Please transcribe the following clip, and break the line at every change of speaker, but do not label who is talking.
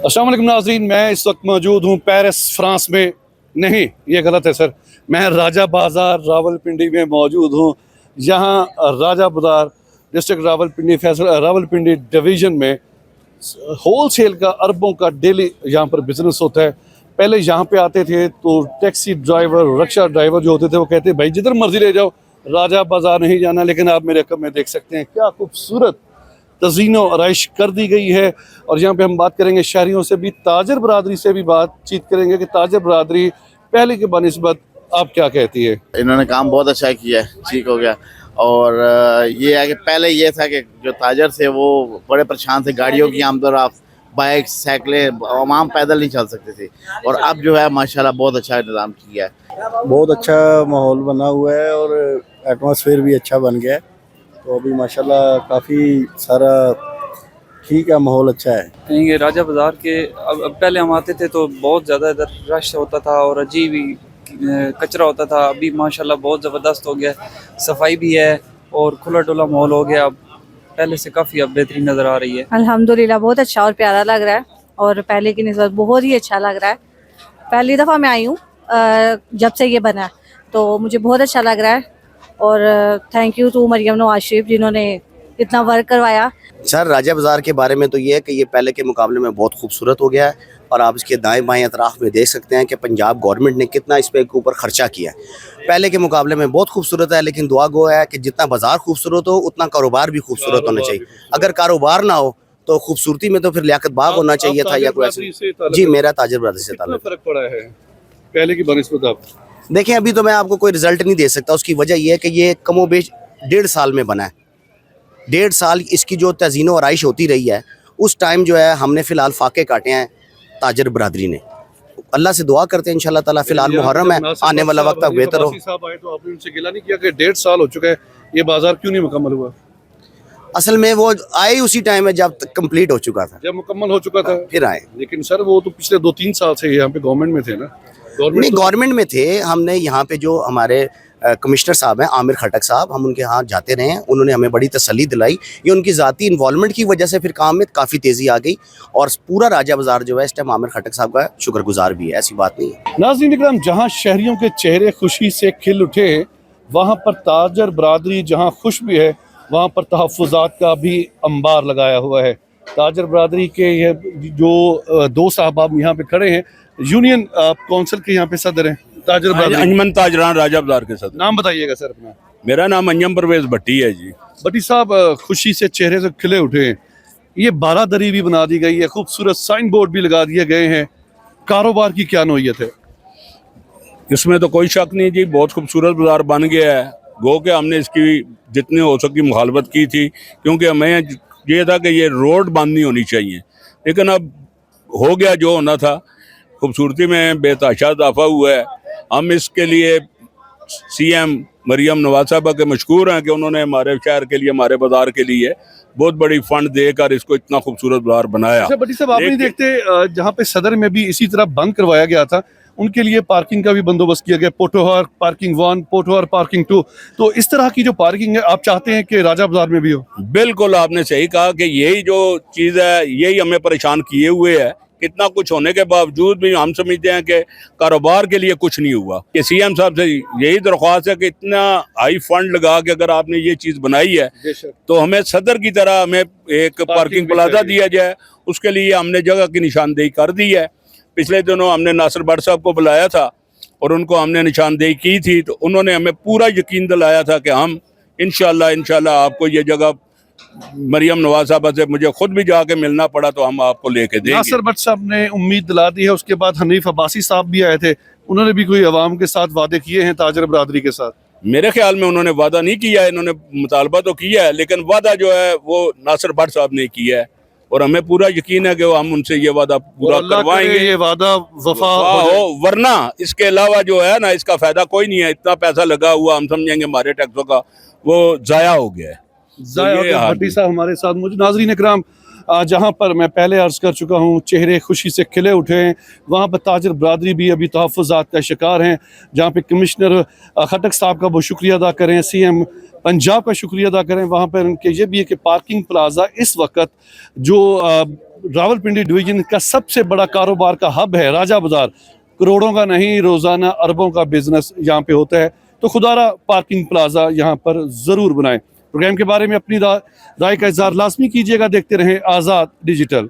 अस्सलाम वालेकुम नाज़रीन, मैं इस वक्त मौजूद हूँ पेरिस फ्रांस में। नहीं, ये गलत है सर। मैं राजा बाज़ार रावलपिंडी में मौजूद हूँ। यहाँ राजा बाज़ार डिस्ट्रिक्ट रावलपिंडी डिवीज़न में होल सेल का अरबों का डेली यहाँ पर बिज़नेस होता है। पहले यहाँ पे आते थे तो टैक्सी ड्राइवर, रिक्शा ड्राइवर जो होते थे वो कहते भाई जिधर मर्जी ले जाओ, राजा बाज़ार नहीं जाना। लेकिन आप मेरे कम में देख सकते हैं क्या खूबसूरत तज़ीनो आराइश कर दी गई है। और यहाँ पे हम बात करेंगे शहरियों से भी, ताजर बरादरी से भी बातचीत करेंगे कि ताजर बरादरी पहले के बनिस्बत आप क्या कहती है।
इन्होंने काम बहुत अच्छा किया है, ठीक हो गया। और ये है कि पहले ये था कि जो ताजर थे वो बड़े परेशान थे, गाड़ियों की आमद और बाइक साइकिलें आम पैदल नहीं चल सकते थे। और अब जो है माशाल्लाह बहुत अच्छा इंतज़ाम किया है,
बहुत अच्छा माहौल बना हुआ है और एटमॉस्फेयर भी अच्छा बन गया है। तो अभी माशाल्लाह काफ़ी सारा ठीक है, माहौल अच्छा है।
ये राजा बाज़ार के अब पहले हम आते थे तो बहुत ज़्यादा इधर रश होता था और अजीब ही कचरा होता था। अभी माशाल्लाह बहुत ज़बरदस्त हो गया, सफाई भी है और खुला डुला माहौल हो गया। अब पहले से काफ़ी अब बेहतरीन नज़र आ रही है।
अल्हम्दुलिल्लाह बहुत अच्छा और प्यारा लग रहा है और पहले की निस्बत बहुत ही अच्छा लग रहा है। पहली दफ़ा मैं आई हूँ जब से ये बना है, तो मुझे बहुत अच्छा लग रहा है। और thank you to Maryam Nawaz Sharif जिन्होंने इतना वर्क करवाया।
सर राजा बाज़ार के बारे में तो ये है कि ये पहले के मुकाबले में बहुत खूबसूरत हो गया है। और आप इसके दाएं बाएं अतराफ़ में देख सकते हैं कि पंजाब गवर्नमेंट ने कितना इस पे के ऊपर ख़र्चा किया है। पहले के मुकाबले में बहुत खूबसूरत है, लेकिन दुआ गो है कि जितना बाज़ार खूबसूरत हो उतना कारोबार भी खूबसूरत होना चाहिए। अगर कारोबार ना हो तो खूबसूरती में तो फिर लियाकत बाग होना चाहिए था या कोई ऐसा। जी, मेरा ताजर बरादरी से ताल्लुक।
फ़र्क पड़ा है पहले की बनिस्बत आप?
देखें, अभी तो मैं आपको कोई रिज़ल्ट नहीं दे सकता। उसकी वजह यह है कि ये कमोबेश 1.5 साल में बना है। 1.5 साल इसकी जो तज़ीनो आराइश होती रही है, उस टाइम जो है हमने फ़िलहाल फाके काटे हैं ताजर बरादरी ने। अल्लाह से दुआ करते हैं इंशाल्लाह ताला। फ़िलहाल मुहर्रम है, आने वाला वक्त अब बेहतर हो।
साहब आए तो आपने उनसे गिला नहीं किया कि 1.5 साल हो चुका है, ये बाजार क्यों नहीं मुकम्मल हुआ?
असल में वो आए उसी टाइम में जब कंप्लीट हो चुका था,
जब मुकम्मल हो चुका था
फिर आए।
लेकिन सर वो तो पिछले 2-3 साल से यहाँ पे गवर्नमेंट में थे ना।
नहीं, गवर्नमेंट में थे। हमने यहाँ पे जो हमारे कमिश्नर साहब हैं आमिर खटक साहब, हम उनके यहाँ जाते रहे हैं, उन्होंने हमें बड़ी तसल्ली दिलाई। ये उनकी ज़ाती इन्वॉल्वमेंट की वजह से फिर काम में काफ़ी तेज़ी आ गई और पूरा राजा बाज़ार जो है इस टाइम आमिर खटक साहब का शुक्रगुजार भी है, ऐसी बात नहीं है।
नाज़रीन इकराम, जहाँ शहरियों के चेहरे खुशी से खिल उठे, वहाँ पर ताजर बरादरी जहाँ खुश भी है, वहाँ पर तहफ़्फ़ुज़ात का भी अंबार लगाया हुआ है। ताजर बरादरी के ये जो दो साहब यहाँ पे खड़े हैं, यूनियन काउंसिल के यहाँ पे सदर हैं ताजर बरादरी।
अंजमन ताजरान राजा बाज़ार के सदर।
नाम बताइएगा सर अपना।
मेरा नाम अंजम परवेज भट्टी है जी।
भट्टी साहब, खुशी से चेहरे से खिले उठे हैं। ये बारादरी भी बना दी गई है, खूबसूरत साइन बोर्ड भी लगा दिए गए हैं। कारोबार की क्या नौयत है?
इसमें तो कोई शक नहीं जी, बहुत खूबसूरत बाज़ार बन गया है। गो के हमने इसकी जितनी हो सकी मुखालफत की थी, क्योंकि हमें ये था कि ये रोड बंद नहीं होनी चाहिए, लेकिन अब हो गया जो होना था। खूबसूरती में बेतहाशा इजाफा हुआ है। हम इसके लिए सीएम मरियम नवाज साहबा के मशकूर हैं कि उन्होंने हमारे शहर के लिए, हमारे बाज़ार के लिए बहुत बड़ी फंड देकर इसको इतना खूबसूरत बाज़ार बनाया।
अच्छा भट्टी साहब, आप नहीं देखते जहाँ पे सदर में भी इसी तरह बंद करवाया गया था, उनके लिए पार्किंग का भी बंदोबस्त किया गया, पोटोहर पार्किंग 1, पोटोहर पार्किंग 2। तो इस तरह की जो पार्किंग है आप चाहते हैं कि राजा बाजार में भी हो?
बिल्कुल, आपने सही कहा कि यही जो चीज़ है यही हमें परेशान किए हुए है। कितना कुछ होने के बावजूद भी हम समझते हैं कि कारोबार के लिए कुछ नहीं हुआ। कि सीएम साहब से यही दरख्वास्त है कि इतना हाई फंड लगा के अगर आपने ये चीज़ बनाई है तो हमें सदर की तरह हमें एक पार्किंग प्लाजा दिया जाए। उसके लिए हमने जगह की निशानदेही कर दी है। पिछले दिनों हमने नासिर भट्ट साहब को बुलाया था और उनको हमने निशानदेही की थी, तो उन्होंने हमें पूरा यकीन दिलाया था कि हम इंशाल्लाह आपको ये जगह, मरियम नवाज साहब से मुझे खुद भी जाके मिलना पड़ा तो हम आपको लेके देंगे।
नासिर भट्ट साहब ने उम्मीद दिला दी है। उसके बाद हनीफ अब्बासी साहब भी आए थे, उन्होंने भी कोई अवाम के साथ वादे किए हैं ताजर बरादरी के साथ?
मेरे ख्याल में उन्होंने वादा नहीं किया है, इन्होंने मुतालबा तो किया है, लेकिन वादा जो है वो नासिर भट्ट साहब ने किया है और हमें पूरा यकीन है कि हम उनसे ये वादा पूरा करवाएंगे।
ये वादा वफा
हो, वरना इसके अलावा जो है ना, इसका फायदा कोई नहीं है। इतना पैसा लगा हुआ, हम समझेंगे हमारे टैक्सों का, वो जाया हो गया है।
भट्टी साहब हमारे साथ मौजूद। नाज़रीन इकराम, जहाँ पर मैं पहले अर्ज़ कर चुका हूँ चेहरे खुशी से खिले उठे हैं, वहाँ पर ताजर बरादरी भी अभी तहफ़्फ़ुज़ात का शिकार हैं। जहाँ पे कमिश्नर खटक साहब का बहुत शुक्रिया अदा करें, सीएम पंजाब का शुक्रिया अदा करें। वहाँ पर उनके ये भी है कि पार्किंग प्लाजा इस वक्त जो रावलपिंडी डिवीजन का सबसे बड़ा कारोबार का हब है राजा बाजार, करोड़ों का नहीं रोज़ाना अरबों का बिजनेस यहाँ पे होता है, तो खुदारा पार्किंग प्लाजा यहाँ पर ज़रूर बनाएं। प्रोग्राम के बारे में अपनी राय का इज़हार लाजमी कीजिएगा। देखते रहें आज़ाद डिजिटल।